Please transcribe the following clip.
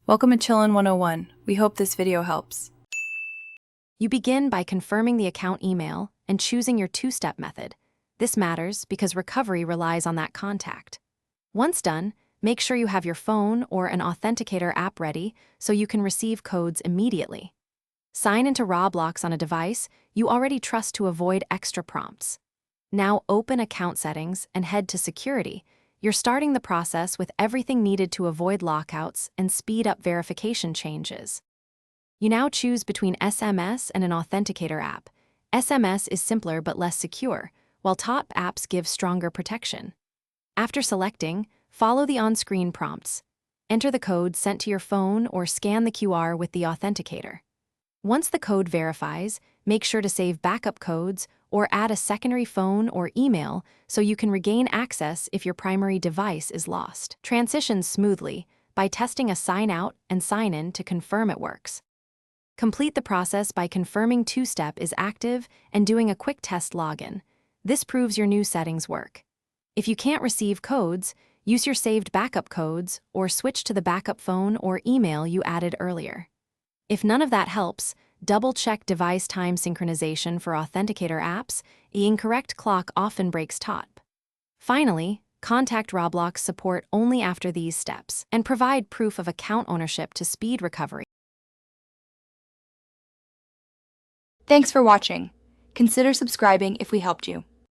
Welcome to Chillin' 101. We hope this video helps. You begin by confirming the account email and choosing your two-step method. This matters because recovery relies on that contact. Once done, make sure you have your phone or an authenticator app ready so you can receive codes immediately. Sign into Roblox on a device you already trust to avoid extra prompts. Now open account settings and head to security. You're starting the process with everything needed to avoid lockouts and speed up verification changes. You now choose between SMS and an authenticator app. SMS is simpler but less secure, while top apps give stronger protection. After selecting, follow the on-screen prompts. Enter the code sent to your phone or scan the QR with the authenticator. Once the code verifies, make sure to save backup codes or add a secondary phone or email so you can regain access if your primary device is lost. Transition smoothly by testing a sign out and sign in to confirm it works. Complete the process by confirming two-step is active and doing a quick test login. This proves your new settings work. If you can't receive codes, use your saved backup codes or switch to the backup phone or email you added earlier. If none of that helps, double-check device time synchronization for authenticator apps. The incorrect clock often breaks top. Finally, contact Roblox support only after these steps and provide proof of account ownership to speed recovery. Thanks for watching. Consider subscribing if we helped you.